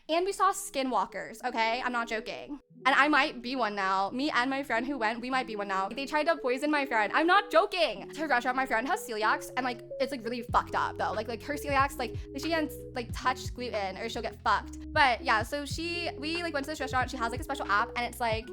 And we saw skinwalkers, okay? I'm not joking. And I might be one now. Me and my friend who went, we might be one now. They tried to poison my friend. I'm not joking. To her restaurant, my friend has celiacs, and like it's like really fucked up though. Like her celiacs, like she can't like touch gluten or she'll get fucked. But yeah, so we like went to this restaurant. She has like a special app, and it's like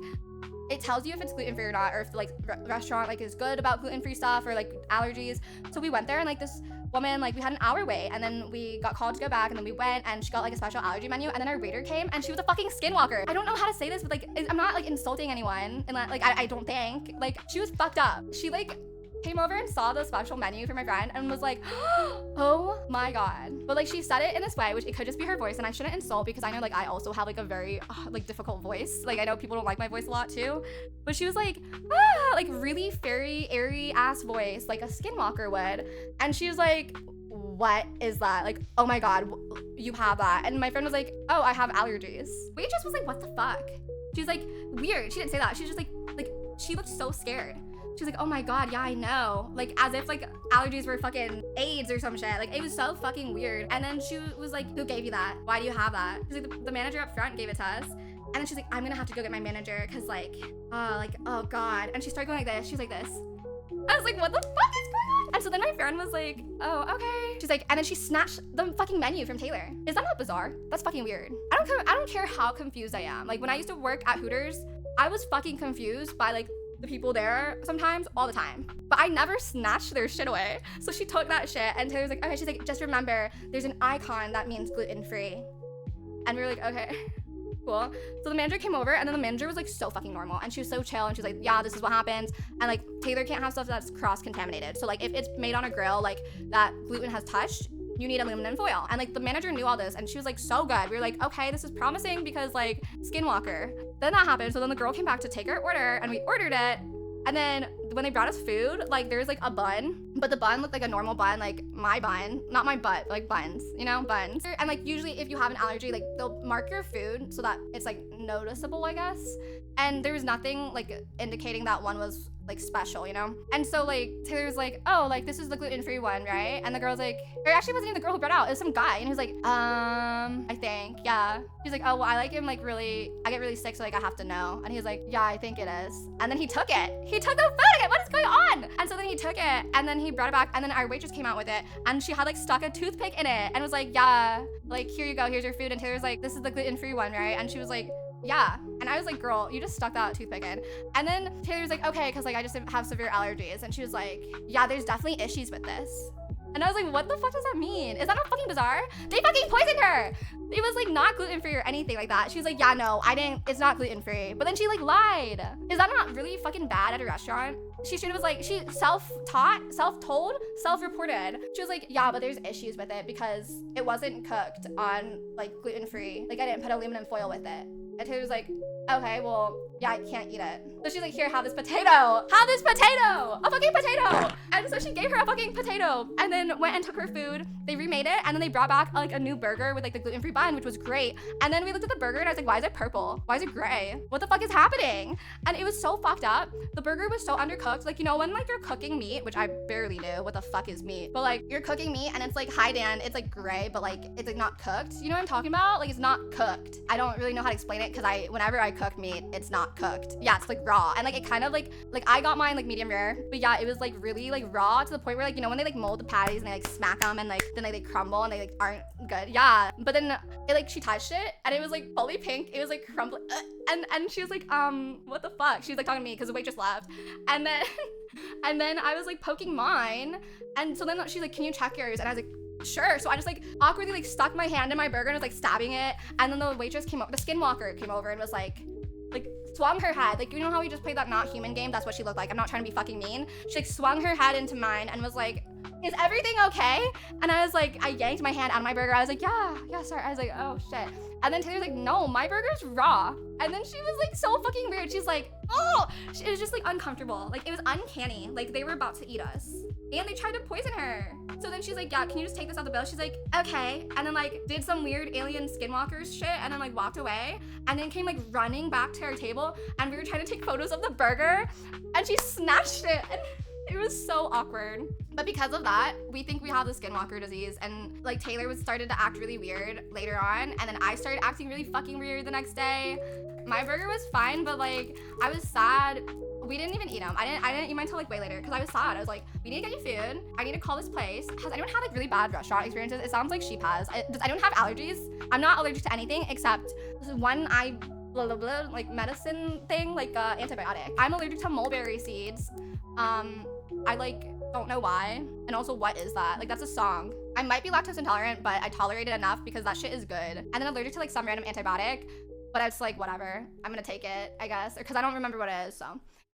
it tells you if it's gluten-free or not, or if the like restaurant like is good about gluten-free stuff or like allergies. So we went there, and like this woman, like we had an hour wait, and then we got called to go back, and then we went, and she got like a special allergy menu, and then our waiter came, and she was a fucking skinwalker. I don't know how to say this, but like I'm not like insulting anyone, and like I don't think, like she was fucked up. She like came over and saw the special menu for my friend and was like, oh my god. But like she said it in this way, which it could just be her voice, and I shouldn't insult because I know like I also have like a very like difficult voice. Like I know people don't like my voice a lot too, but she was like, like really fairy airy ass voice like a skinwalker would. And she was like, what is that? Like, oh my god, you have that. And my friend was like, oh, I have allergies. Waitress was like, what the fuck? She was like, weird. She didn't say that. She was just like she looked so scared. She was like, oh my god, yeah, I know. Like, as if like allergies were fucking AIDS or some shit. Like, it was so fucking weird. And then she was like, who gave you that? Why do you have that? She's like, the manager up front gave it to us. And then she's like, I'm gonna have to go get my manager because like, oh god. And she started going like this. She's like this. I was like, what the fuck is going on? And so then my friend was like, oh, okay. She's like, and then she snatched the fucking menu from Taylor. Is that not bizarre? That's fucking weird. I don't care how confused I am. Like, when I used to work at Hooters, I was fucking confused by like the people there sometimes, all the time. But I never snatched their shit away. So she took that shit, and Taylor's like, okay, she's like, just remember, there's an icon that means gluten-free. And we were like, okay, cool. So the manager came over, and then the manager was like so fucking normal, and she was so chill, and she was like, yeah, this is what happens. And like, Taylor can't have stuff that's cross-contaminated. So like, if it's made on a grill, like that gluten has touched, you need aluminum foil. And like the manager knew all this, and she was like so good. We were like, okay, this is promising because like Skinwalker. Then that happened. So then the girl came back to take our order, and we ordered it. And then when they brought us food, like there's like a bun, but the bun looked like a normal bun, like my bun, not my butt, but like buns, you know, buns. And like usually if you have an allergy, like they'll mark your food so that it's like noticeable, I guess. And there was nothing like indicating that one was like special, you know? And so like Taylor was like, oh, like this is the gluten-free one, right? And the girl's like, or actually it wasn't even the girl who brought it out, it was some guy, and he was like, I think, yeah. He's like, oh, well, I like him like really, I get really sick, so like I have to know. And he was like, yeah, I think it is. And then he took it. He took the food again. What is going on? And so then he took it, and then he brought it back, and then our waitress came out with it, and she had like stuck a toothpick in it and was like, yeah, like here you go, here's your food. And Taylor's like, this is the gluten-free one, right? And she was like, yeah. And I was like, girl, you just stuck that toothpick in. And then Taylor was like, okay, because like I just have severe allergies. And she was like, yeah, there's definitely issues with this. And I was like, what the fuck does that mean? Is that not fucking bizarre? They fucking poisoned her. It was like not gluten-free or anything like that. She was like, yeah, no, I didn't, it's not gluten-free. But then she like lied. Is that not really fucking bad at a restaurant? She should have was like, she self-taught, self-told, self-reported. She was like, yeah, but there's issues with it because it wasn't cooked on like gluten-free. Like I didn't put aluminum foil with it. And Taylor was like, okay, well, yeah, I can't eat it. So she's like, here, have this potato. Have this potato. A fucking potato. And so she gave her a fucking potato and then went and took her food. They remade it, and then they brought back like a new burger with like the gluten-free bun, which was great. And then we looked at the burger, and I was like, why is it purple? Why is it gray? What the fuck is happening? And it was so fucked up. The burger was so undercooked. Like, you know, when like you're cooking meat, which I barely knew what the fuck is meat, but like you're cooking meat and it's like high dan, it's like gray, but like it's like not cooked. You know what I'm talking about? Like it's not cooked. I don't really know how to explain it because whenever I cook meat, it's not cooked. Yeah, it's like raw. And like it kind of like I got mine like medium rare, but yeah, it was like really like raw to the point where like, you know, when they like mold the patties and they like smack them and like then they crumble and they like aren't good. Yeah, but then it like she touched it and it was like fully pink. It was like crumbling and she was like, what the fuck? She was like talking to me because the waitress left. And then and then I was like poking mine, and so then she's like, can you check yours? And I was like, sure. So I just like awkwardly like stuck my hand in my burger and was like stabbing it, and then the waitress came over, the Skinwalker came over and was like swung her head, like, you know how we just played that not human game? That's what she looked like. I'm not trying to be fucking mean. She like swung her head into mine and was like, is everything okay? And I was like, I yanked my hand out of my burger. I was like, yeah, sorry. I was like, oh shit. And then Taylor's like, no, my burger's raw. And then she was like so fucking weird. She's like, oh, it was just like uncomfortable. Like it was uncanny. Like they were about to eat us. And they tried to poison her. So then she's like, yeah, can you just take this out the bill? She's like, okay. And then like did some weird alien skinwalkers shit and then like walked away. And then came like running back to our table, and we were trying to take photos of the burger, and she snatched it. And It was so awkward. But because of that, we think we have the Skinwalker disease, and like Taylor was started to act really weird later on, and then I started acting really fucking weird the next day. My burger was fine, but like I was sad. We didn't even eat them. I didn't eat mine until like way later because I was sad. I was like, we need to get you food. I need to call this place. Has anyone had like really bad restaurant experiences? It sounds like Sheep has. Does anyone have allergies? I'm not allergic to anything except this one blah blah blah like medicine thing, like antibiotic. I'm allergic to mulberry seeds. I like don't know why. And also, what is that? Like, that's a song. I might be lactose intolerant, but I tolerate it enough because that shit is good. And then allergic to like some random antibiotic, but it's like whatever. I'm gonna take it, I guess, because I don't remember what it is. So